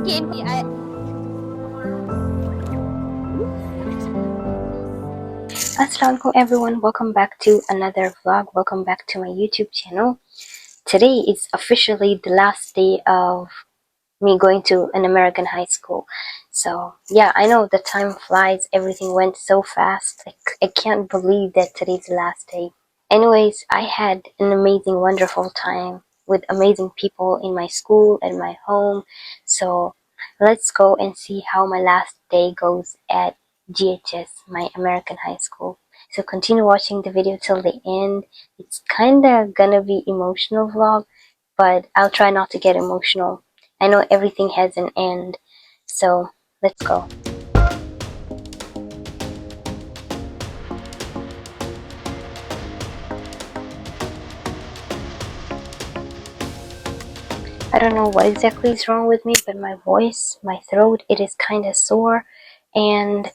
Assalamualaikum everyone, welcome back to another vlog. Welcome back to my YouTube channel. Today is officially the last day of me going to an American high school. So yeah, I know the time flies, everything went so fast. I can't believe that today's the last day. Anyways, I had an amazing, wonderful time with amazing people in my school and my home. So let's go and see how my last day goes at GHS, my American high school. So continue watching the video till the end. It's kinda gonna be emotional vlog, but I'll try not to get emotional. I know everything has an end. So let's go. I don't know what exactly is wrong with me, but my voice, my throat, it is kind of sore. And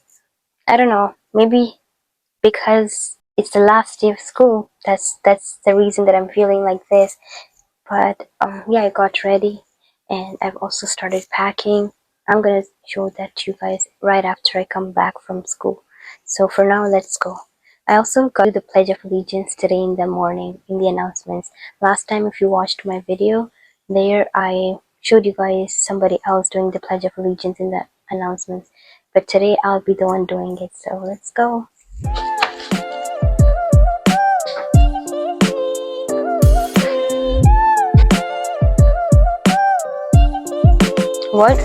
I don't know, maybe because it's the last day of school. That's the reason that I'm feeling like this. But yeah, I got ready and I've also started packing. I'm gonna show that to you guys right after I come back from school. So for now, let's go. I also got to the Pledge of Allegiance today in the morning in the announcements. Last time, if you watched my video, there I showed you guys somebody else doing the Pledge of Allegiance in the announcements. But today, I'll be the one doing it. So let's go. What?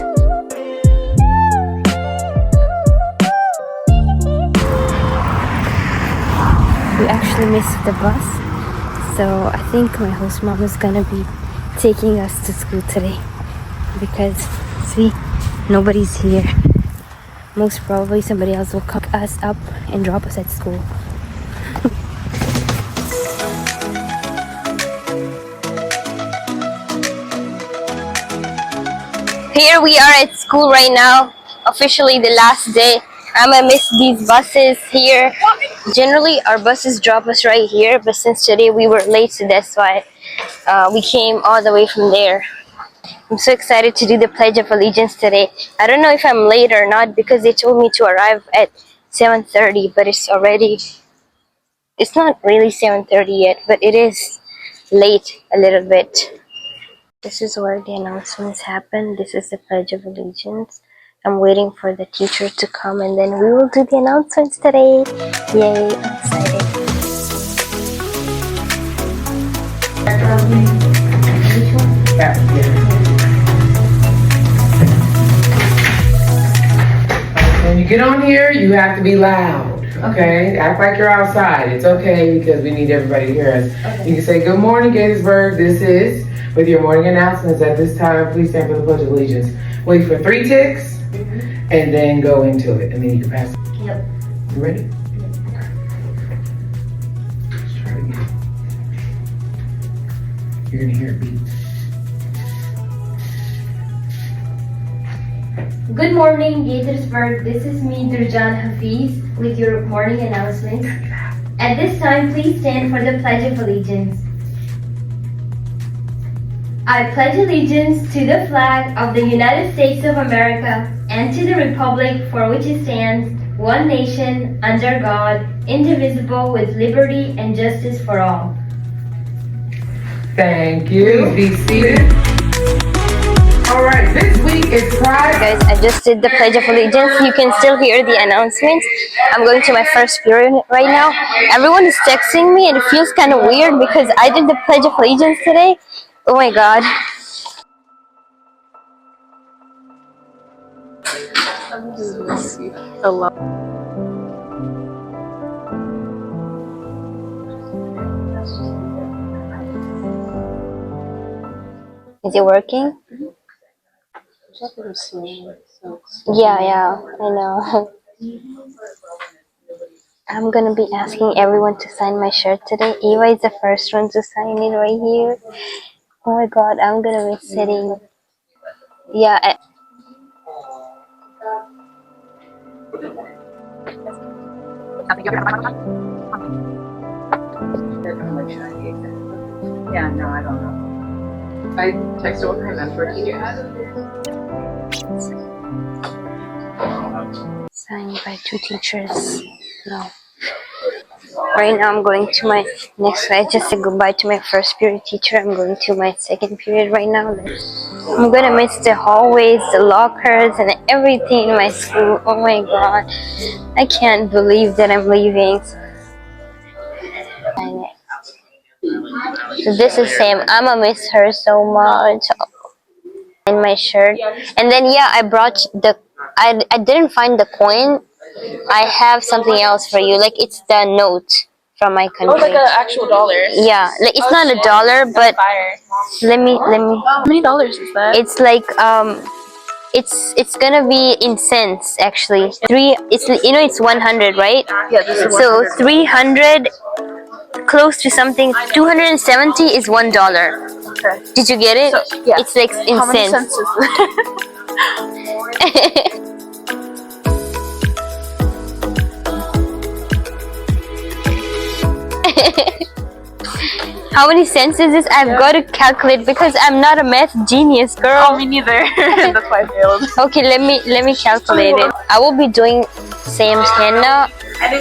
We actually missed the bus, so I think my host mom is gonna be taking us to school today because see, nobody's here. Most probably somebody else will pick us up and drop us at school. Here we are at school right now, officially the last day. I'm gonna miss these buses here. Generally our buses drop us right here, but since today we were late, so that's why we came all the way from there. I'm so excited to do the Pledge of Allegiance today. I don't know if I'm late or not because they told me to arrive at 7:30, but it's not really 7:30 yet, but it is late a little bit. This is where the announcements happen. This is the Pledge of Allegiance. I'm waiting for the teacher to come and then we will do the announcements today. Yay, I'm excited. When you get on here, you have to be loud, okay? Act like you're outside. It's okay because we need everybody to hear us. Okay. You can say, good morning, Gettysburg. This is, with your morning announcements at this time, please stand for the Pledge of Allegiance. Wait for 3 ticks, and then go into it, and then you can pass it. Yep. You ready? Yep. Okay. Let's try it again. You're gonna hear it beep. Good morning, Gettysburg. This is me, Durjan Hafiz, with your morning announcements. At this time, please stand for the Pledge of Allegiance. I pledge allegiance to the flag of the United States of America and to the republic for which it stands, one nation, under God, indivisible, with liberty and justice for all. Thank you. Be seated. All right, this week is Pride. Guys, I just did the Pledge of Allegiance. You can still hear the announcements. I'm going to my first period right now. Everyone is texting me and it feels kind of weird because I did the Pledge of Allegiance today. Oh my god. Is it working? Yeah, I know. I'm gonna be asking everyone to sign my shirt today. Eva is the first one to sign it right here. Oh my god, I'm gonna be sitting. Yeah. Yeah, no, I don't know. I texted over and then for you. by two teachers. No. Right now I'm going to my next. I just said goodbye to my first period teacher. I'm going to my second period right now. I'm gonna miss the hallways, the lockers, and everything in my school. Oh my god. I can't believe that I'm leaving. So this is Sam. I'ma miss her so much. In my shirt. And then yeah, I brought the I didn't find the coin. I have something else for you. Like it's the note from my country. Oh, like an actual dollar. Yeah, like it's not a dollar, but let me. How many dollars is that? It's like it's gonna be in cents actually. It's it's 100, right? Yeah, this is So 300 close to something. 270 is $1. Okay. Did you get it? So, yeah. It's like in How many cents. cents is that? How many cents is this? I've got to calculate because I'm not a math genius, girl. Oh, me neither. That's why I failed. Okay, let me calculate it. I will be doing Sam's henna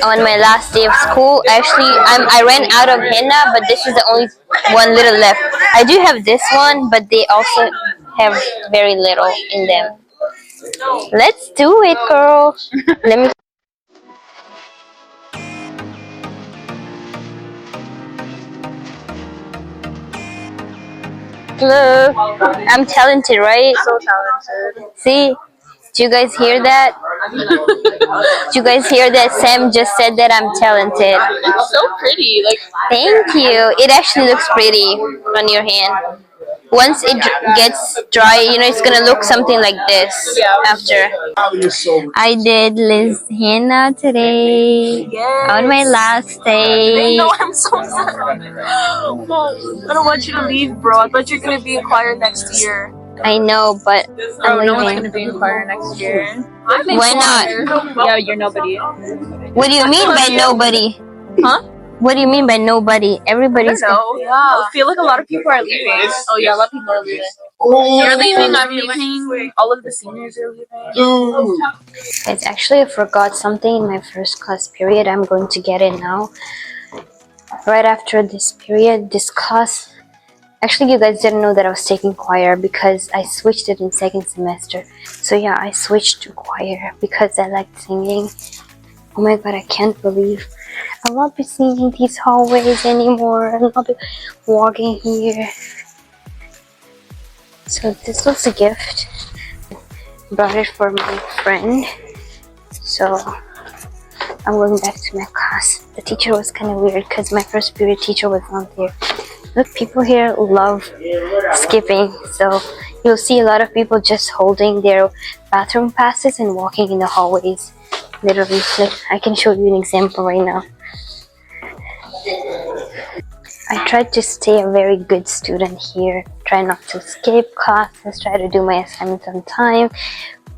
on my last day of school. Actually, I ran out of henna, but this is the only one little left. I do have this one, but they also have very little in them. Let's do it, girl. Let me. Look, I'm talented, right? So talented. See? Do you guys hear that? Do you guys hear that? Sam just said that I'm talented. It's so pretty. Like, Thank you. It actually looks pretty on your hand. Once it gets dry, it's gonna look something like this after. I did Liz henna today on my last day. no, I'm so sad. Mom, I don't want you to leave, bro. I thought you're gonna be in choir next year. I know, but I'm No one's leaving. gonna be in choir next year. Why not? Yeah, you're nobody. What do you mean by nobody? Huh? What do you mean by nobody? Everybody's. No, yeah. I feel like a lot of people are leaving. Oh yeah, a lot of people are leaving. You're leaving, I'm leaving. All of the seniors are leaving. Guys, actually I forgot something in my first class period. I'm going to get it now. Right after this period, this class. Actually, you guys didn't know that I was taking choir because I switched it in second semester. So yeah, I switched to choir because I liked singing. Oh my god, I can't believe I'll not be singing these hallways anymore. I'll not be walking here. So this was a gift. Brought it for my friend. So I'm going back to my class. The teacher was kind of weird because my first period teacher was not there. Look, people here love skipping. So you'll see a lot of people just holding their bathroom passes and walking in the hallways. Literally, like, I can show you an example right now. I tried to stay a very good student here. Try not to skip classes, try to do my assignments on time.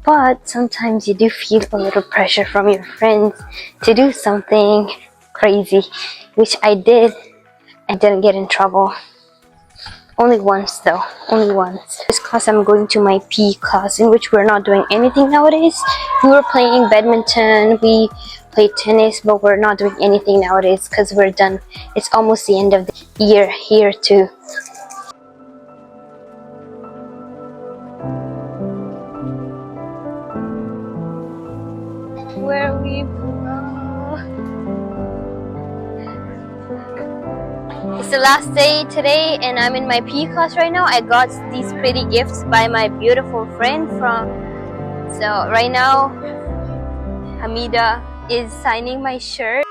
But sometimes you do feel a little pressure from your friends to do something crazy, which I did. I didn't get in trouble. Only once though, only once. This class I'm going to my PE class in which we're not doing anything nowadays. We were playing badminton, we played tennis, but we're not doing anything nowadays because we're done. It's almost the end of the year here too. Where we It's the last day today and I'm in my PE class right now. I got these pretty gifts by my beautiful friend So right now Hamida is signing my shirt.